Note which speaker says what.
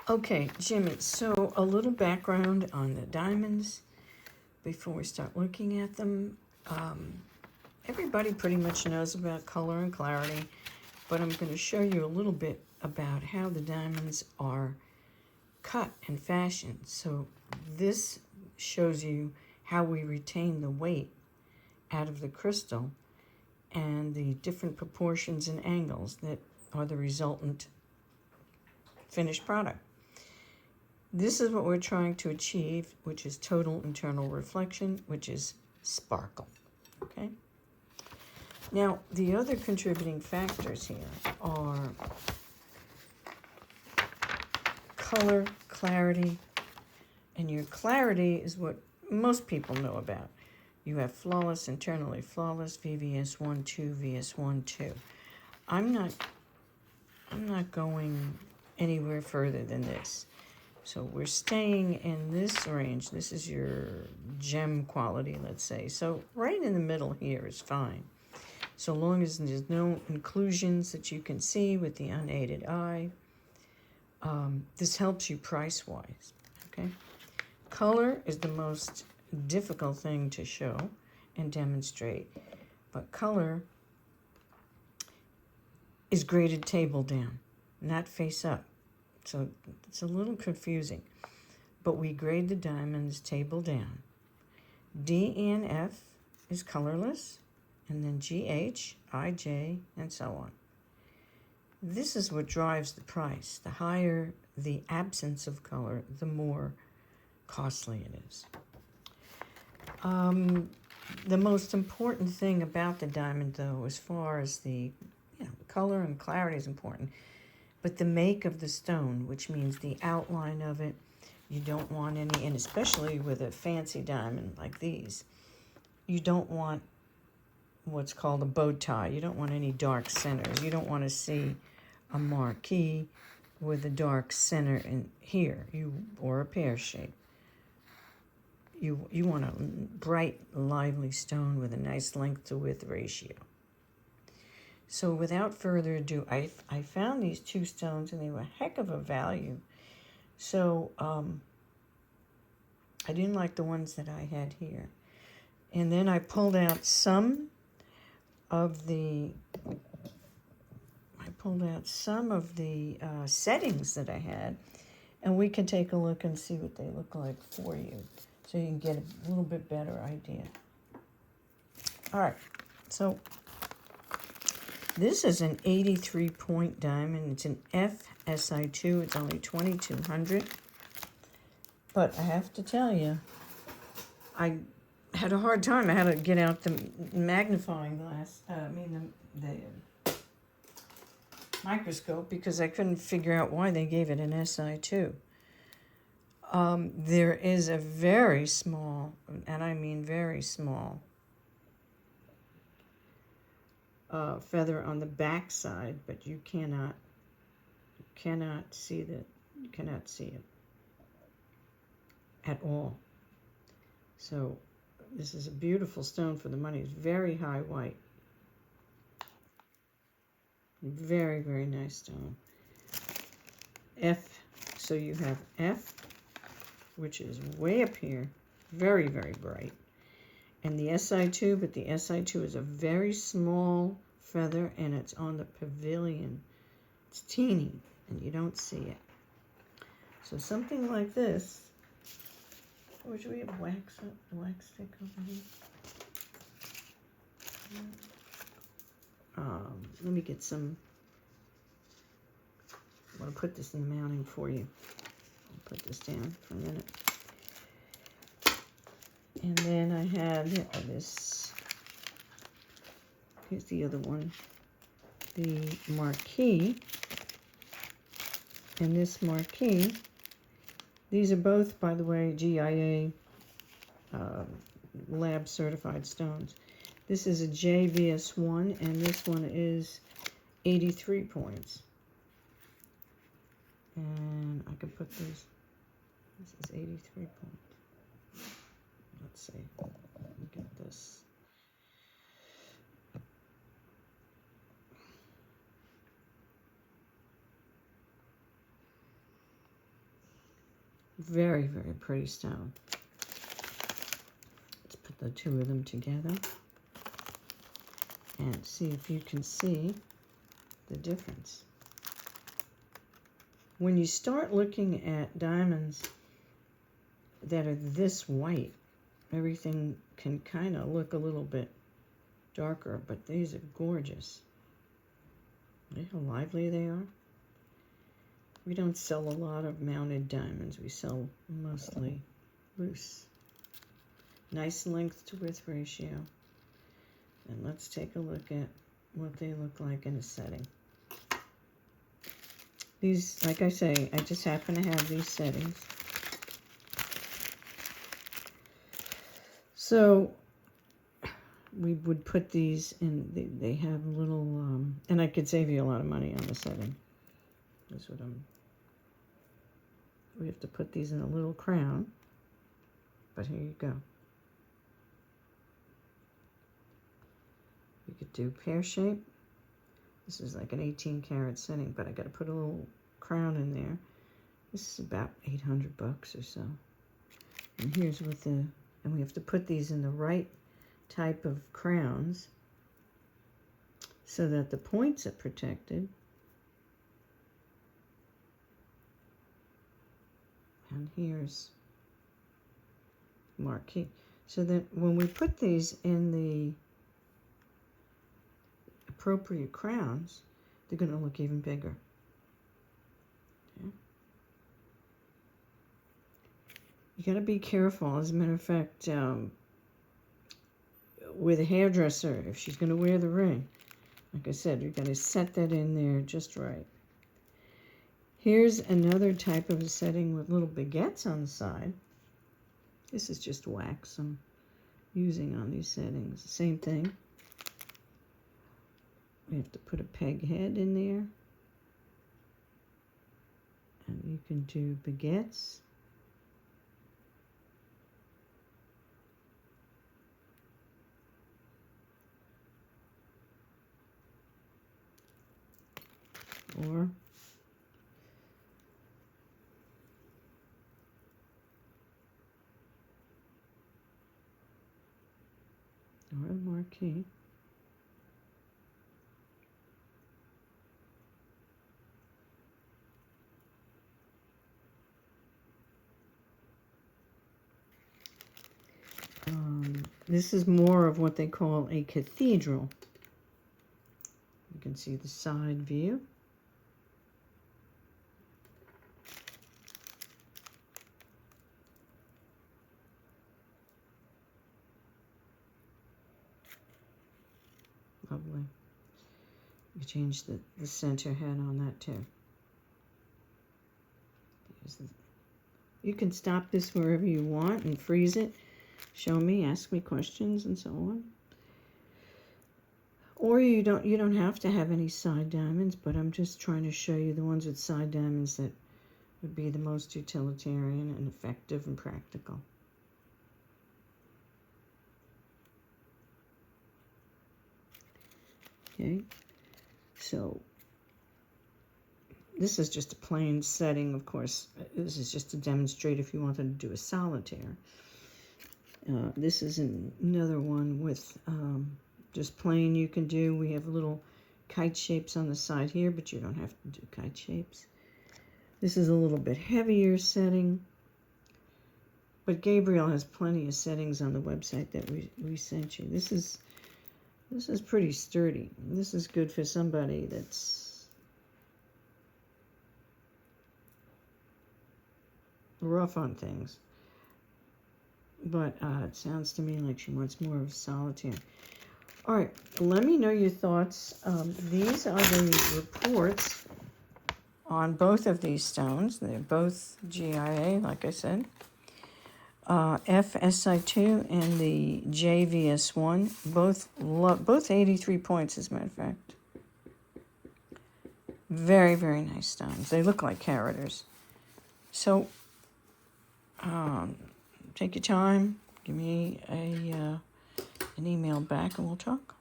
Speaker 1: Okay, Jimmy, so a little background on the diamonds before we start looking at them. Everybody pretty much knows about color and clarity, but I'm going to show you a little bit about how the diamonds are cut and fashioned. So this shows you how we retain the weight out of the crystal and the different proportions and angles that are the resultant finished product. This is what we're trying to achieve, which is total internal reflection, which is sparkle, okay? Now, the other contributing factors here are color, clarity, and your clarity is what most people know about. You have flawless, internally flawless, VVS1, 2, VS1, 2. I'm not going anywhere further than this. So we're staying in this range. This is your gem quality, let's say. So right in the middle here is fine. So long as there's no inclusions that you can see with the unaided eye. This helps you price-wise, okay? Color is the most difficult thing to show and demonstrate. But color is graded table down, not face up. So it's a little confusing, but we grade the diamonds table down. D, E, and F is colorless, and then G, H, I, J, and so on. This is what drives the price. The higher the absence of color, the more costly it is. The most important thing about the diamond, though, as far as the color and clarity is important, but the make of the stone, which means the outline of it, you don't want any, and especially with a fancy diamond like these, you don't want what's called a bow tie. You don't want any dark centers. You don't want to see a marquee with a dark center in here, or a pear shape. You want a bright, lively stone with a nice length to width ratio. So without further ado, I found these two stones, and they were a heck of a value. So I didn't like the ones that I had here. And then I pulled out some of the settings that I had, and we can take a look and see what they look like for you, so you can get a little bit better idea. All right, so this is an 83-point diamond. It's an FSI2. It's only 2,200. But I have to tell you, I had a hard time. I had to get out the magnifying glass, the microscope, because I couldn't figure out why they gave it an SI2. There is a very small, and I mean very small, feather on the back side, but you cannot see that. You cannot see it at all. So this is a beautiful stone for the money. It's very high white. Very, very nice stone. F, so you have F, which is way up here, very, very bright. And the SI2, but the SI2 is a very small feather, and it's on the pavilion. It's teeny, and you don't see it. So something like this. Or should we have wax stick over here? Let me get some. I'm going to put this in the mounting for you. I'll put this down for a minute. And then I have this. Here's the other one. The marquee. And this marquee. These are both, by the way, GIA lab certified stones. This is a JVS1, and this one is 83 points. And I could put this is 83 points. Let's see, let me get this. Very, very pretty stone. Let's put the two of them together and see if you can see the difference. When you start looking at diamonds that are this white, everything can kind of look a little bit darker, but these are gorgeous. See how lively they are? We don't sell a lot of mounted diamonds. We sell mostly loose. Nice length to width ratio. And let's take a look at what they look like in a setting. These, like I say, I just happen to have these settings. So we would put these in, they have a little, and I could save you a lot of money on the setting. That's what we have to put these in a little crown, but here you go. You could do pear shape. This is like an 18 karat setting, but I got to put a little crown in there. This is about 800 bucks or so. And here's what and we have to put these in the right type of crowns so that the points are protected. And here's marquee. So that when we put these in the appropriate crowns, they're going to look even bigger. Okay. You got to be careful. As a matter of fact, with a hairdresser, if she's going to wear the ring, like I said, you've got to set that in there just right. Here's another type of a setting with little baguettes on the side. This is just wax I'm using on these settings. Same thing. We have to put a peg head in there. And you can do baguettes. Or a marquee. This is more of what they call a cathedral. You can see the side view. Lovely. You change the center head on that too. You can stop this wherever you want and freeze it. Show me, ask me questions, and so on. Or you don't have to have any side diamonds, but I'm just trying to show you the ones with side diamonds that would be the most utilitarian and effective and practical. Okay, so this is just a plain setting, of course. This is just to demonstrate if you wanted to do a solitaire. This is another one with just plain you can do. We have little kite shapes on the side here, but you don't have to do kite shapes. This is a little bit heavier setting, but Gabriel has plenty of settings on the website that we sent you. This is pretty sturdy. This is good for somebody that's rough on things. But it sounds to me like she wants more of a solitaire. All right, let me know your thoughts. These are the reports on both of these stones. They're both GIA, like I said. FSI2 and the JVS1, both 83 points, as a matter of fact. Very, very nice stones. They look like caraters. So, take your time. Give me an email back and we'll talk.